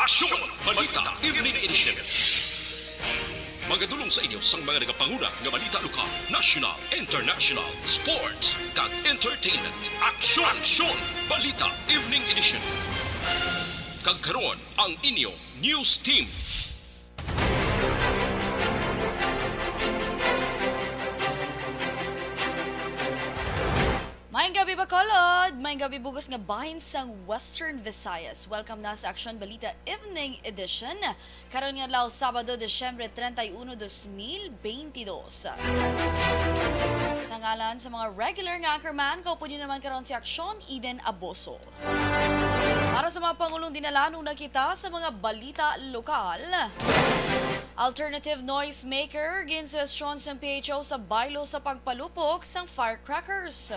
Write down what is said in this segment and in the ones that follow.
Aksyon! Balita Evening Edition. Magadulong sa inyo sang mga nagapanguna nga balita lokal, national, international, sports, kag entertainment. Aksyon! Aksyon! Balita Evening Edition. Kag karon ang inyo news team. Maayong gabi Bacolod! Maayong gabi bugos nga bahin sang Western Visayas. Welcome na sa Aksyon Balita Evening Edition. Karon nga law Sabado, Desyembre 31, 2022. Sa ngalan sa mga regular nga anchorman, kaupo niyo naman karon si Aksyon, Eden Aboso. Para sa mga Pangulong dinala nung nakita sa mga balita lokal, alternative noise maker ginsuwestyon sa PHO sa baylo sa pagpalupok sang firecrackers.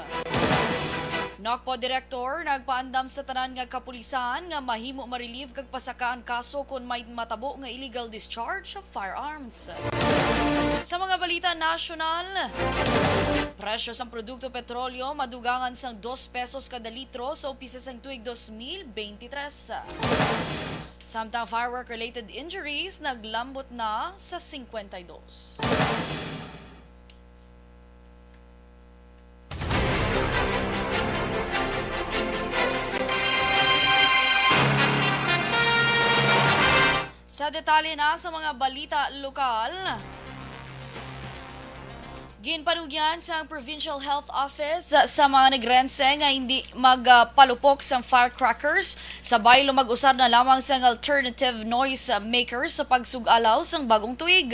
NOCPO Director nagpaandam sa tanan nga kapulisan nga mahimo ma-relieve kag pasakaan kaso kung may matabo nga illegal discharge of firearms. Sa mga balita nasyonal, presyo sang produkto petrolyo madugangan sang 2 pesos kada litro sa umpisa sang tuig 2023. Samtang firework-related injuries naglambot na sa 52. Sa detalye na sa mga balita lokal, ginpanugyan sa Provincial Health Office sa mga nagrense nga hindi magpalupok sa firecrackers sa baylo mag-usar na lamang sa alternative noise makers sa pagsugalaw sa bagong tuig.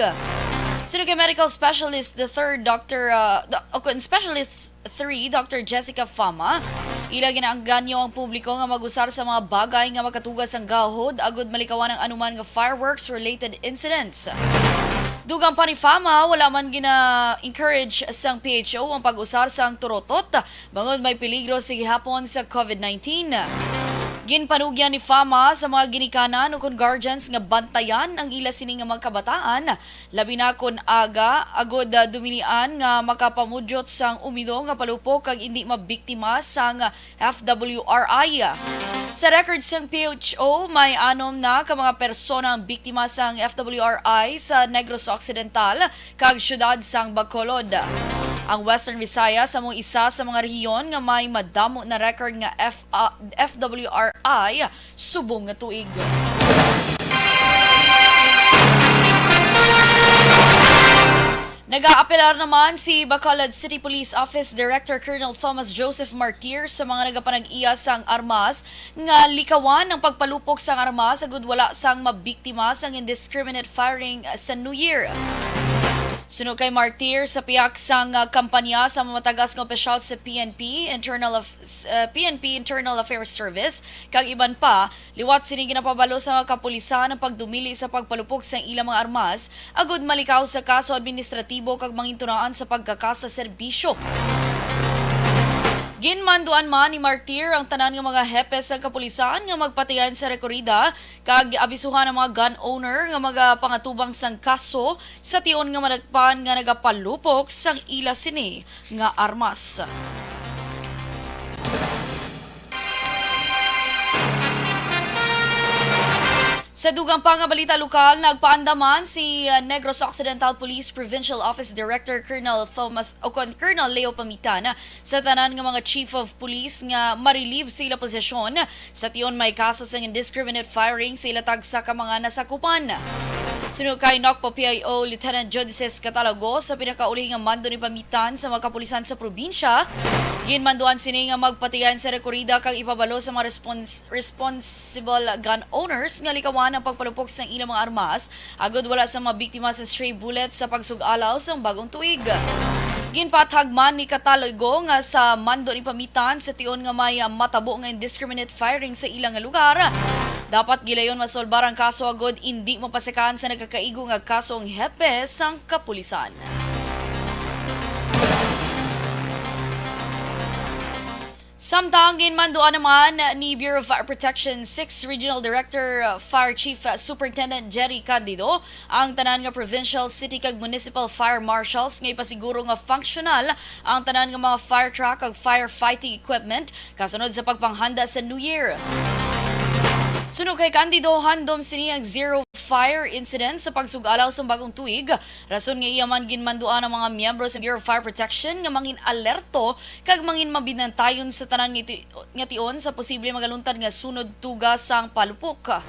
Sino kay Medical Specialist the third Specialist 3 Dr. Jessica Fama, ila ginaangganyo ang publiko nga mag-usar sa mga bagay nga makatugas ang gahod agud malikawan ang anuman nga fireworks related incidents. Dugang pa ni Fama, wala man gina-encourage sang PHO ang pag-usar sang turotot bangod may peligro sa gihapon sa COVID-19. Ginpanugyan ni Fama sa mga ginikanan o kon guardians nga bantayan ang ila sini nga mga kabataan, labi na kon aga agod dumilian nga makapamudyot sang umido nga palupok kag hindi mabiktima sang FWRI. Sa record sang PHO, may 6 na ka mga persona ang biktima sang FWRI sa Negros Occidental kag syudad sang Bacolod. Ang Western Visayas among isa sa mga rehiyon nga may madamo na record nga FWRI subong nga tuig. Nag-aapelar naman si Bacolod City Police Office Director Colonel Thomas Joseph Martir sa mga nagapanag-iya sang armas nga likawan ang pagpalupok sang armas agud wala sang mabiktima sang indiscriminate firing sa New Year. Sunod kay Martir sa piyak sang kampanya sa mamatagas nga opisyal sa PNP Internal Affairs Service kag iban pa, liwat sini ginapabalo sa mga kapulisan ang pagdumili sa pagpalupok sa ilang mga armas agud malikaw sa kaso administratibo kag mangintunaan sa pagkakasa serbisyo. Ginmanduan man ni Martir ang tanan nga mga hepe sa kapulisan nga magpatayan sa rekorida kag abisuhan ang mga gun owner nga magapangatubang sang kaso sa tion nga madagpan nga nagapalupok sang ila sini nga armas. Sa dugang pa nga balita lokal, nagpaandaman si Negros Occidental Police Provincial Office Director Colonel Leo Pamitana sa tanan nga mga Chief of Police nga ma-relieve sa ila posisyon sa tion may kaso sa indiscriminate firing sa ila tagsa ka mga nasakupan. Sunod kay NOCPO PIO Lieutenant Judices Catalogo sa pinakauli nga mando ni Pamitan sa mga kapulisan sa probinsya, ginmanduan sini nga magpatiyan sa rekorida kag ipabalo sa mga responsible gun owners nga likawan ang pagpalupok sa ilang mga armas agud wala sa mga biktima sa stray bullets sa pagsugalaw sa bagong tuig. Ginpatag man ni Catalogo nga sa mando ni Pamitan sa tion nga may matabo nga indiscriminate firing sa ilang nga lugar. Dapat gilayon masolbar ang kaso agud hindi mapasakahan sa nagkakaigo nga kaso ang hepe sang kapulisan. Samtang ginmanduan naman ni Bureau of Fire Protection 6 Regional Director Fire Chief Superintendent Jerry Candido ang tanan nga provincial, city kag municipal fire marshals nga ipasiguro nga functional ang tanan nga mga fire truck kag firefighting equipment kasunod sa pagpanghanda sa New Year. Sunog kay Candido, handom siniyang zero fire incident sa pagsugalaw sa bagong tuig. Rason nga iyaman ginmanduan ang mga miyembro sa Bureau of Fire Protection nga mangin alerto kag mangin mabinantayon sa tanan nga tion sa posible magaluntad nga sunod tugas sang palupok.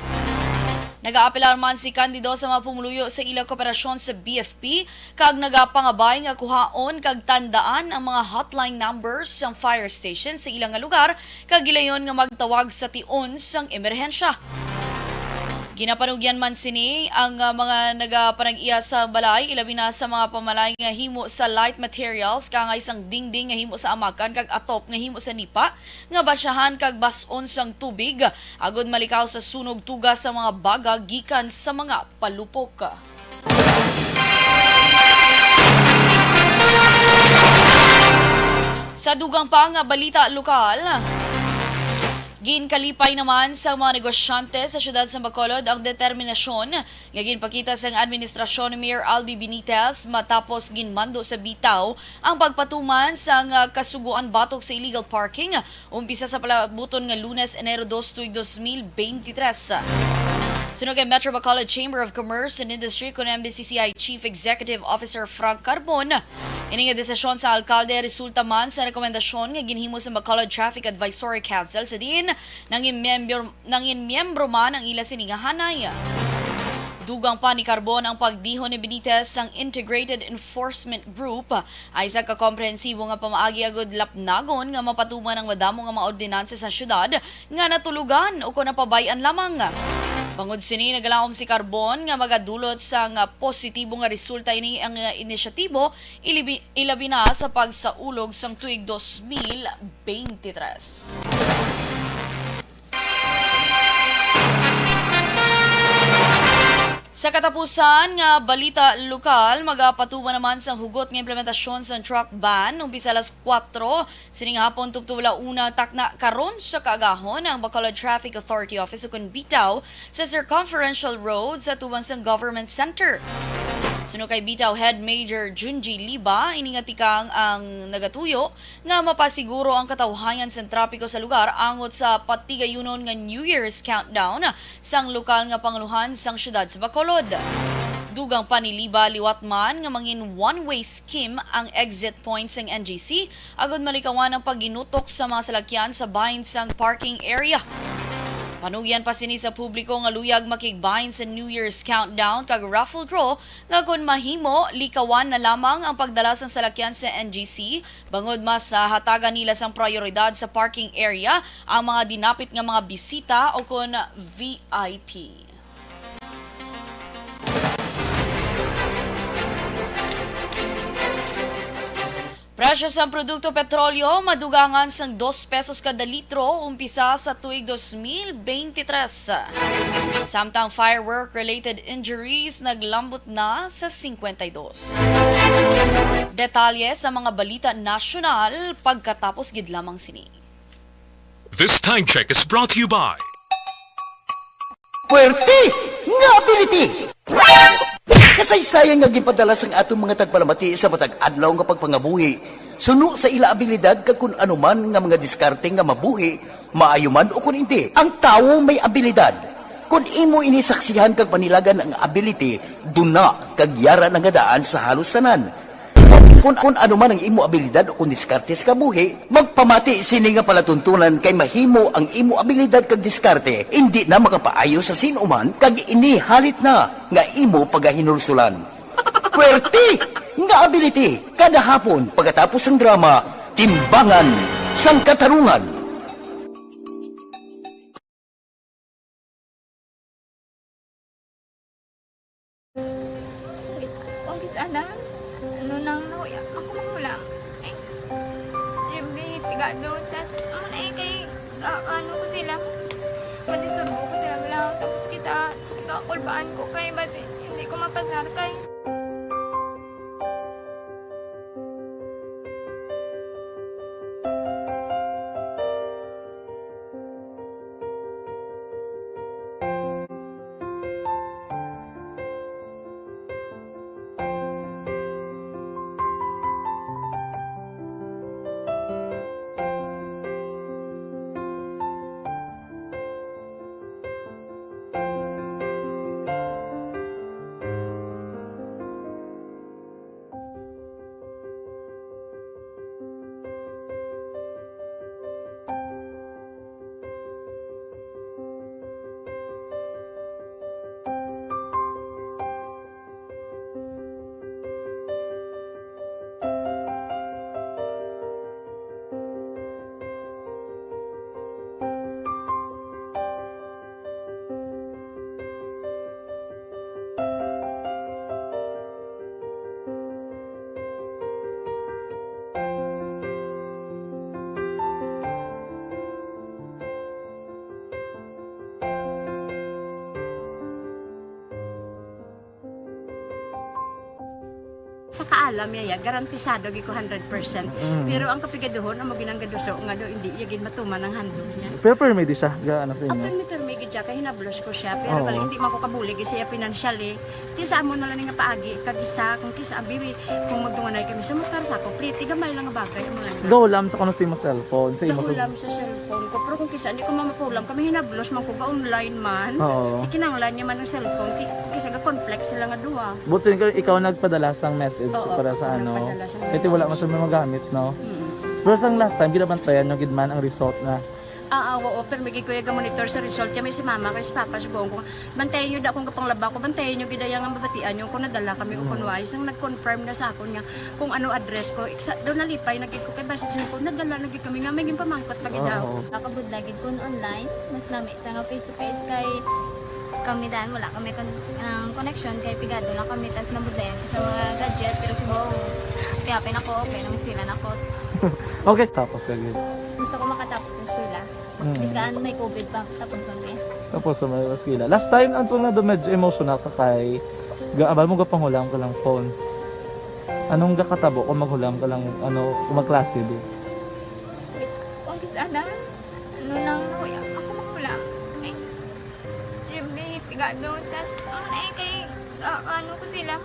Nag-aapelar man si Candido sa mga pumuluyo sa ilang kooperasyon sa BFP kag nagapangabay nga kuhaon kag tandaan ang mga hotline numbers sang fire station sa ilang nga lugar kag gilayon nga magtawag sa tion sang emerhensya. Ginapanugyan man sini ang mga nagapanag-iya sa balay, ilabi na sa mga pamalay nga himo sa light materials, kangay sang dingding nga himo sa amakan, kag atop nga himo sa nipa, nga basyahan kag bason sang tubig, agod malikaw sa sunog tugas sa mga baga gikan sa mga palupok. Sa dugang pa nga balita lokal, ginkalipay naman sa mga negosyante sa siyudad sa Bacolod ang determinasyon nga ginpakita sa administrasyon ni Mayor Albi Benitez matapos ginmando sa bitaw ang pagpatuman sa kasuguan batok sa illegal parking umpisa sa palabuton nga Lunes, Enero 2, 2023. Sunog kay Metro Bacolod Chamber of Commerce and Industry kun MBCCI Chief Executive Officer Frank Carbon. Ini nga desisyon sa alkalde resulta man sa rekomendasyon nga ginhimo sa Bacolod Traffic Advisory Council sa din nangin miyembro man ang ila sini nga hanay. Dugang pa ni Carbon ang pagdihon ni Benitez sang Integrated Enforcement Group ay sa kakomprehensibo nga pamaagi agod lapnagon nga mapatuman ang madamo nga mga ordinansa sa syudad nga natulugan o kung napabayan lamang. Bangod sini nagalaom si Carbon nga magadulot sa nga positibo nga resulta ini ang inisyatibo ilabi na sa pagsaulog sang tuig 2023. Sa katapusan nga balita lokal, magapatuman naman sa hugot ng implementasyon sa truck ban umpisa alas 4 sining hapon tubtubla una takna karon sa kaagahon ang Bacolod Traffic Authority Office ukon bitaw sa Circumferential Road sa tuban sang Government Center. Suno kay Bitaw Head Major Junji Liba, iningatikang ang nagatuyo nga mapasiguro ang katawhayan sa trapiko sa lugar angot sa patigayunon nga New Year's countdown sang lokal nga panguluhan sang syudad sa Bacolod. Dugang pa ni Liba liwatman nga mangin one-way scheme ang exit points ng NGC agod malikawan ang pagginutok sa mga salakyan sa bahin sang parking area. Panugyan pa sini sa publiko nga luyag makigbahin sa New Year's countdown kag raffle draw nga kung mahimo likawan na lamang ang pagdala sa salakyan sa NGC bangod mas sa hatagan nila sang prioridad sa parking area ang mga dinapit nga mga bisita o kon VIP. Presyo sa produkto petrolyo madugangan sang 2 pesos kada litro umpisa sa tuig 2023. Samtang firework-related injuries naglambot na sa 52. Detalye sa mga balita nasyonal pagkatapos gid lamang sini. This time check is brought to you by Puwerte nga ability! Kasaysayan nga gipadala sang atong mga tagpalamati sa matag adlaw nga pagpangabuhi. Suno sa ila abilidad kag kun anuman nga mga diskarte nga mabuhi, maayo man o kun hindi. Ang tawo may abilidad. Kung imo inisaksihan kag panilagan ang ability, duna kag yara nga daan sa halos tanan. Kung anuman ang imo abilidad o kung diskarte sa kabuhi, magpamati sini nga palatuntunan kay mahimo ang imo abilidad kag diskarte, hindi na makapaayo sa sinuman kag ini halit na nga imo pagahinulsulan. Puwerte nga ability kada hapon pagkatapos ng drama, Timbangan sang Katarungan. Sana, ano nang nahuya, ako makulang. Ay, siyempre, pigado, tas, kay, ano ko sila, madisurbo ko sila lang, tapos kita, kakulbaan ko kay, basi, hindi ko mapasar kay. Sa kaalam yaya, garantisado gi ko 100%. Pero ang kapigaduhon, ang maginanggaduso, nga do, hindi yagin matuman ang handog niya. Pero permedi siya, gaano sa Ang inyo? permi gid siya, kaya hinablos ko siya. Pero Oo. bali, hindi man ko kabulig siya financially. Tisa mo na lang nga paagi, kagisa, kung kisa, bibi, kung magdunganay kami sa motor sa ako, pliti, gamay lang nga bagay. Mo lang. Gawlam sa kano sa imo cellphone, sa imo Nahulam sa cellphone ko. Pero kung kisa, hindi ko mamapulam. Kami hinablos man ko ba online man. Oo. Ikinanglan niya man ang cellphone. Kisa ga complex sila nga duwa. But so, ikaw nagpadala sang message Oo, para sa ako ano. nagpadala sang Kasi wala message. man siya magamit, no? Mm. Pero sang last time, ginabantayan nyo gidman ang result na. Oo, pero may kuya ga monitor sa result. Kami si mama, kasi si papa, si buong ko. Bantayan nyo da akong kapanglaba ko. Bantayan nyo gidayang ang babatian nyo. Kung nadala kami o kunwais. Ang nag-confirm na sa ako niya kung ano address ko. Doon nalipay, nagig ko kay basit siya ko. Nadala, nagig kami nga. May pamangkot lagi daw. Oo. Nakabudlagid kun online, mas nami sa nga face to face kay kami dahil wala kami connection kay pigado lang kami tas nabudlayan sa mga gadget pero si Bong piyapin ako okay na miskilan ako Okay, tapos kagid. gusto ko makatapos sa eskwela biskaan may COVID pa tapos nun Tapos sa mga skila. Last time, ang na do medyo emotional ka kay gaabal mo gapanghulam ka lang phone. Anong gakatabo kung maghulam ka lang, ano, kung magklase di? kung kisana ano nang nakuya ako makulam ay may pigado tas ay kay ano ko sila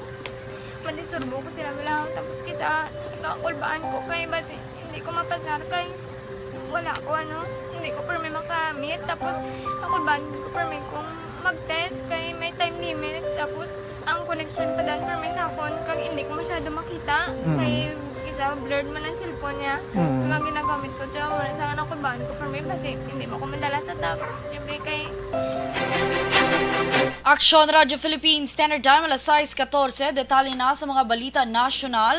madisurbo ko sila wala tapos kita nakakulbaan ko kay basi hindi ko mapasar kay wala ko ano hindi ko per may makamit tapos nakulbaan ko per may kung mag-test kay may time limit tapos ang connection pa dan per may sakon kag hindi ko masyado makita kay isa blurred man ang cellphone niya mga ginagamit ko siya wala sa nakulbaan ko per may basi hindi mo ko madala sa tab siyempre kay Aksyon Radyo Philippines, Standard Time, alas 6:14. Detalye na sa mga balita nasyonal.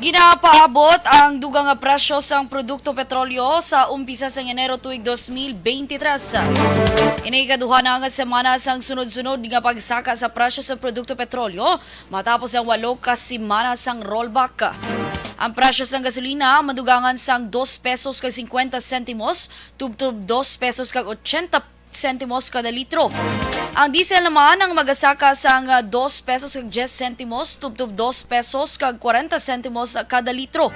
Ginapaabot ang dugang nga presyo sang produkto petrolyo sa umpisa sa Enero tuig 2023. Inikaduha na nga semana sang sunod-sunod nga pagsaka sa presyo sa produkto petrolyo matapos ang 8 ka semana sang rollback. Ang presyo sang gasolina madugangan sang 2 pesos kag 50 sentimos, tubtub 2 pesos kag 80 sentimos kada litro. Ang diesel naman ang magasaka sang 2 pesos kag 10 sentimos, tubtub 2 pesos kag 40 sentimos kada litro.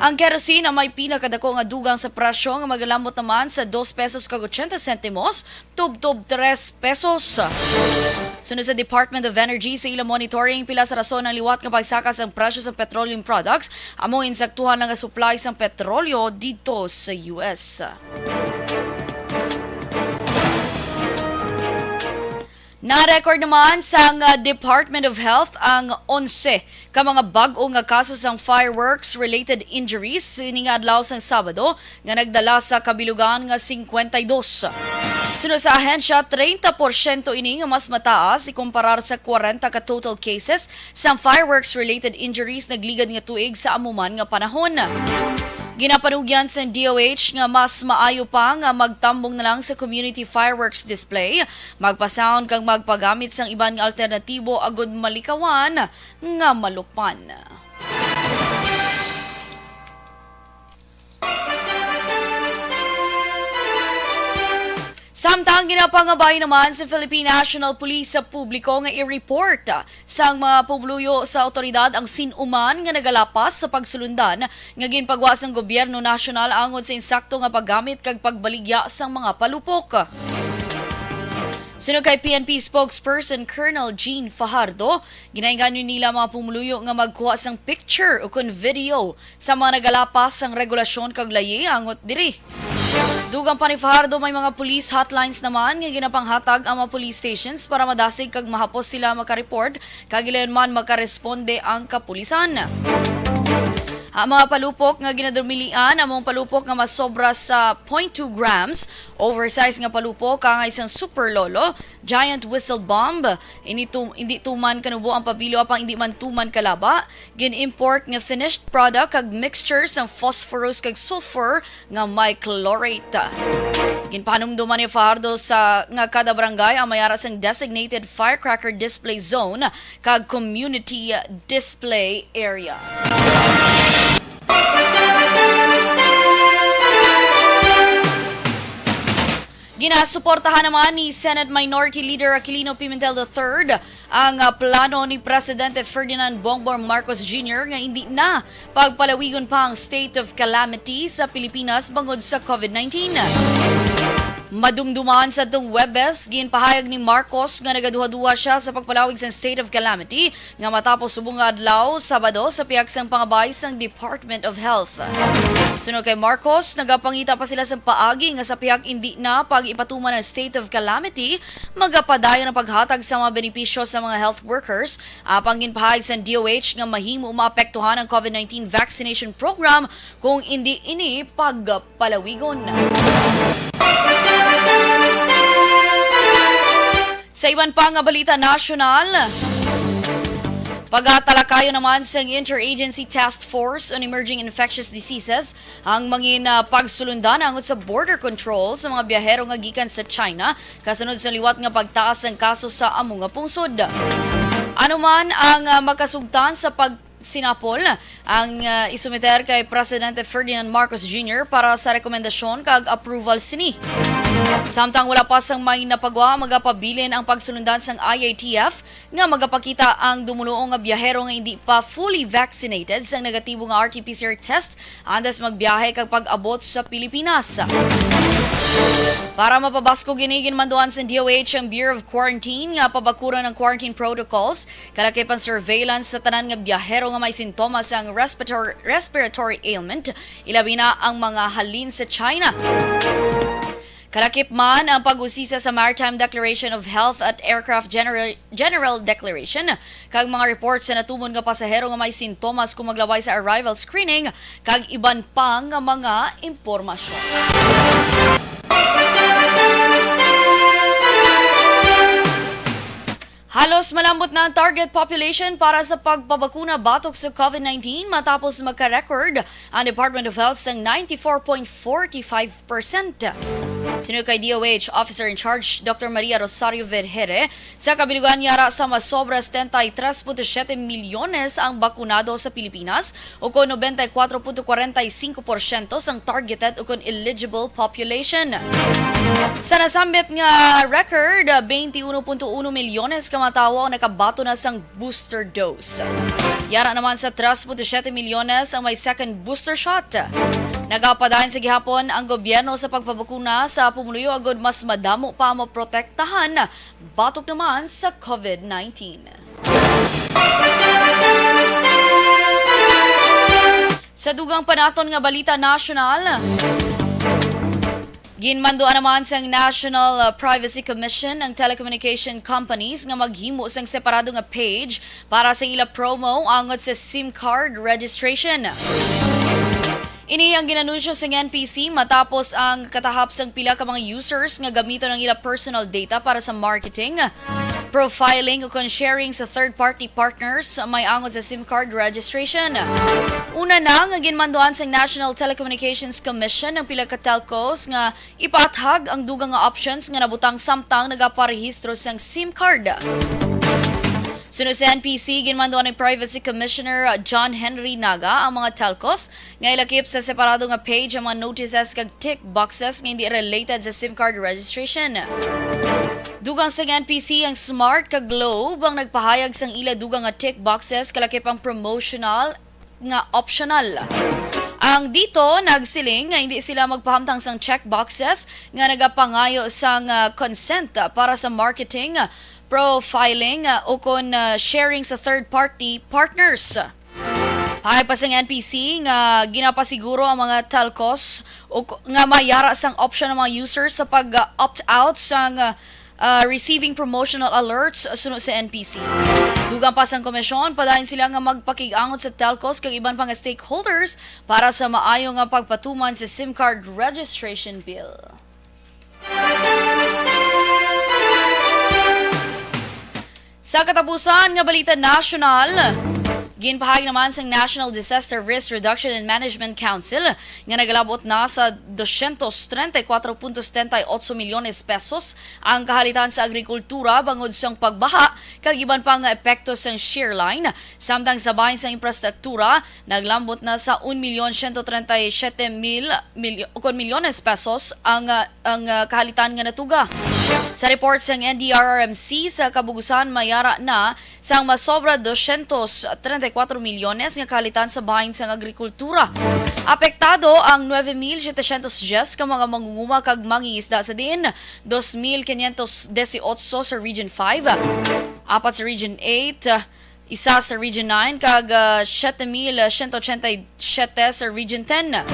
Ang kerosene ang may pinakadako nga dugang sa presyo nga magalamot naman sa 2 pesos kag 80 sentimos, tubtub 3 pesos. Sunod sa Department of Energy sa ilang monitoring pila sa rason ng liwat nga pagsaka sa presyo sa petroleum products amo insaktuhan nga supply sa petrolyo dito sa US. Na-record naman sa Department of Health ang 11 ka mga bag-o nga kaso sang fireworks-related injuries sininga adlaw sang Sabado nga nagdala sa kabilugan nga 52. Sunod sa ahensya, 30% ini nga mas mataas ikumparar sa 40 ka total cases sang fireworks-related injuries nagligad nga tuig sa amuman nga panahon. Ginapanugyan sa DOH nga mas maayo pa nga magtambong na lang sa community fireworks display, magpa-sound kang magpagamit sang iban nga alternatibo agud malikawan nga malupan. Samtang ginapangabay naman sa Philippine National Police sa publiko nga i-report sang mga pumuluyo sa otoridad ang sinuman nga nagalapas sa pagsulundan nga ginpagwas ng gobyerno nasyonal angod sa insakto nga paggamit kag pagbaligya sang mga palupok. Sunod kay PNP spokesperson Colonel Jean Fajardo, ginainganyo nila mga pumuluyo nga magkuha sang picture o kun video sa mga nagalapas sang regulasyon kag layi angot diri. Dugang pa ni Fajardo may mga police hotlines naman nga ginapanghatag ang mga police stations para madasig kag mahapos sila makareport kag ilayon man makaresponde ang kapulisan. Ang mga palupok nga ginadumilian among palupok nga masobra sa 0.2 grams, oversize nga palupok ang isang super lolo, giant whistle bomb, hindi tuman kanubo ang pabilo apang hindi man tuman kalaba, gin-import nga finished product kag mixtures ng phosphorus kag sulfur nga may chlorate. Ginpanumduman ni Fajardo sa nga kada barangay ang mayara sang designated firecracker display zone kag community display area. Ginasuportahan naman ni Senate Minority Leader Aquilino Pimentel III ang plano ni Presidente Ferdinand Bongbong Marcos Jr. nga hindi na pagpalawigon pa ang state of calamity sa Pilipinas bangod sa COVID-19. Madumduman sa itong Webes, ginpahayag ni Marcos nga nagaduha-duha siya sa pagpalawig sa state of calamity nga matapos subong nga adlaw Sabado sa piyagsang pangabay sang Department of Health. Sunod kay Marcos, nagapangita pa sila sa paagi nga sa pihak hindi na pag-ipatuman ang state of calamity, magapadayon ang paghatag sa mga benepisyo sa mga health workers. Apang ginpahayag sa DOH nga mahimo maapektuhan ang COVID-19 vaccination program kung hindi ini pagpalawigon. Sa iban pa nga balita nasyonal, pagtalakayo naman sa Interagency Task Force on Emerging Infectious Diseases ang mangin pagsulundan angot sa border control sa mga biyahero nga gikan sa China kasunod sa liwat nga pagtaas ng kaso sa amo nga pungsod. Ano man ang makasugtan sa sinapol ang isumiter kay Presidente Ferdinand Marcos Jr. para sa rekomendasyon kag approval sini. Samtang wala pa sang may napagwa, magapabilin ang pagsulundan sang IATF nga magapakita ang dumuluong nga biyahero nga hindi pa fully vaccinated sang negatibo nga RT-PCR test antes magbiyahe kag pag-abot sa Pilipinas. Para mapabasko ginigin manduan sa DOH ang Bureau of Quarantine nga pabakuran ng quarantine protocols, kalakip ang surveillance sa tanan nga biyahero nga may sintomas ang respiratory ailment, ilabi na ang mga halin sa China. Kalakip man ang pag-usisa sa Maritime Declaration of Health at Aircraft General Declaration kag mga reports sa natumon nga pasahero nga may sintomas kung maglaway sa arrival screening kag iban pang nga mga impormasyon. Halos malambot na ang target population para sa pagpabakuna batok sa COVID-19 matapos magka-record ang Department of Health ng 94.45%. Sino kay DOH Officer in Charge Dr. Maria Rosario Vergere, sa kabilugan yara sa mas sobra 73.7 milyones ang bakunado sa Pilipinas o kung 94.45% sang targeted o kung eligible population. Sa nasambit nga record, 21.1 milyones kamatawo ang nakabato na sang booster dose. Yara naman sa 3.7 milyones ang may second booster shot. Nagapadayon sa gihapon ang gobyerno sa pagpabakuna sa pumuluyo agad mas madamo pa maprotektahan batok naman sa COVID-19. Sa dugang panaton nga balita nasyonal, ginmanduan naman sa National Privacy Commission ang telecommunication companies nga maghimo sang separado nga page para sa ila promo angot sa SIM card registration. Ini ang ginanunsyo sa NPC matapos ang katahap sang pila ka mga users nga gamiton ang ila personal data para sa marketing, profiling o sharing sa third-party partners may angot sa SIM card registration. Una na nga ginmanduan sa National Telecommunications Commission ng pila ka telcos nga ipathag ang dugang nga options nga nabutang samtang nagaparehistro sang SIM card. Sunod sa NPC, ginmanduan ni Privacy Commissioner John Henry Naga ang mga telcos nga ilakip sa separado nga page ang mga notices kag tick boxes nga hindi related sa SIM card registration. Dugang sa NPC ang Smart kag Globe ang nagpahayag sang ila dugang nga tick boxes kalakip ang promotional nga optional. Ang dito nagsiling nga hindi sila magpahamtang sang check boxes nga nagapangayo sang consent para sa marketing, profiling o kon sharing sa third-party partners. Pahay pa sa NPC nga ginapasiguro ang mga telcos o nga mayara sang option ng mga users sa pag-opt-out sang receiving promotional alerts sunod sa NPC. Dugang pa sang komisyon, padayon sila nga magpakig-angot sa telcos kag iban pang stakeholders para sa maayo nga pagpatuman sa SIM card registration bill. Sa katapusan nga balita nasyonal, Ginpahagi naman sa National Disaster Risk Reduction and Management Council nga nagalabot na sa 234.78 milyones pesos ang kahalitan sa agrikultura bangod sang pagbaha kag iban pang epekto sang shear line. Samtang sa bahin sa infrastruktura naglambot na sa 1,137,000 milyones pesos ang kahalitan nga natuga. Sa report sang NDRRMC sa kabugusan mayara na sang masobra 234 milyones nga kahalitan sa bahin sang agrikultura. Apektado ang 9,710 ka mga mangunguma kag mangingisda sa diin, 2,518 sa Region 5, apat sa Region 8, isa sa Region 9 kag 7,187 sa Region 10.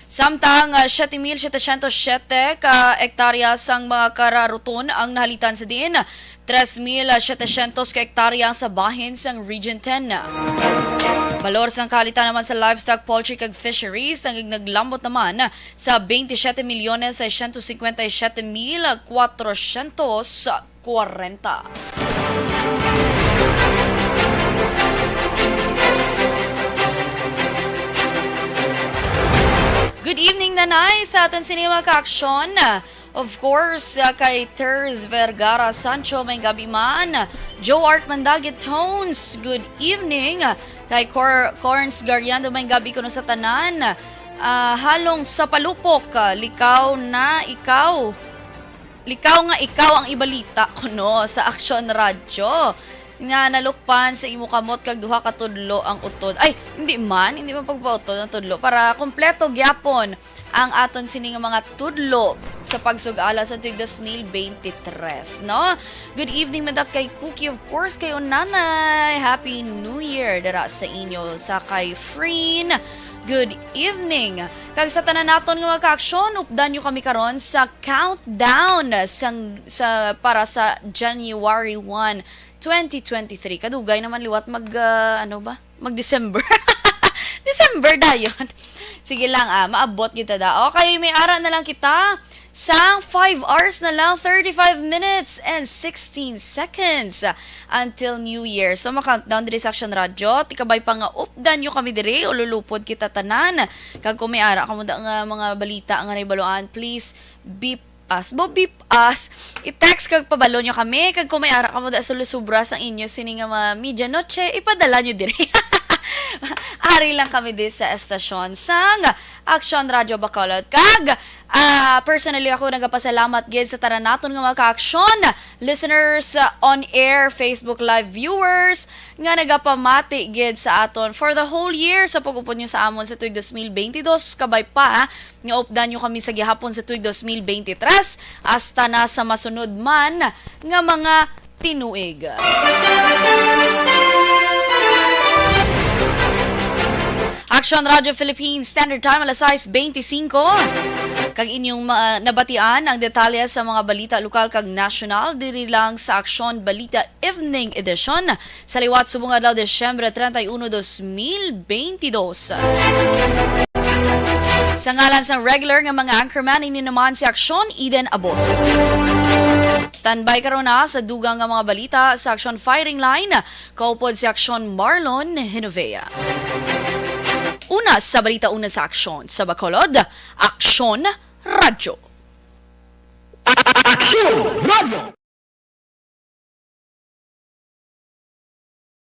Samtang 7,707 ka hektarya sang mga kararuton ang nahalitan sa diin, 3,700 ka hektarya sa bahin sang Region 10. Balor sang kahalitan naman sa livestock, poultry kag fisheries naglambot naman sa 27,657,440. Good evening, nanay, sa aton sinima ka-aksyon. Of course, kay Terz Vergara Sancho, may gabi man. Joe Art Mandagit Tones, good evening. Kay Corns Gariando, may gabi kuno sa tanan. Halong sa palupok, likaw nga ikaw ang ibalita kuno sa Aksyon Radio. Nga nalukpan sa imo kamot kag duha ka tudlo ang utod. Ay, hindi man pagpautod ang tudlo para kompleto gyapon ang aton sini nga mga tudlo sa pagsugala sa tuig 2023, no? Good evening madak kay Cookie, of course, kayo nanay. Happy New Year dara sa inyo. Sa kay Freen, good evening. Kag sa tanan naton nga mga ka-aksyon, updan nyo kami karon sa countdown para sa January 1, 2023. Kadugay naman liwat mag-December. December dayon. Sige lang, maabot kita da. Okay, may ara na lang kita sa 5 hours na lang, 35 minutes and 16 seconds until New Year. So, ma-countdown diri sa Aksyon Radio. Tikabay pa nga updan nyo kami diri, ululupod kita tanan. Kag kung may ara ka mo nga mga balita ang naibaluan, please beep us. I-text kag pabalo nyo kami. Kag kung may ara ka mo da sulusubra sa inyo sini nga media noche, ipadala nyo diri. Ari lang kami di sa estasyon sang Aksyon Radio Bacolod. Kag personally ako nagapasalamat gid sa taranaton nga mga ka-aksyon listeners on air, Facebook Live viewers nga nagapamati gid sa aton for the whole year sa pag-upod nyo sa amon sa tuig 2022. Kabay pa nga updan nyo kami sa gihapon sa tuig 2023 hasta na sa masunod man nga mga tinuig. Aksyon Radio Philippines Standard Time alas 6:25. Kag inyong nabatian ang detalye sa mga balita lokal kag national diri lang sa Aksyon Balita Evening Edition sa liwat subong adlaw Disyembre 31, 2022. Sa ngalan sa regular nga mga anchorman ini naman si Aksyon Eden Aboso. Standby karon na sa dugang nga mga balita sa Aksyon Firing Line. Kaupod si Aksyon Marlon Hinovea. Una sa balita, una sa Aksyon sa Bacolod, Aksyon Radio. Aksyon Radio!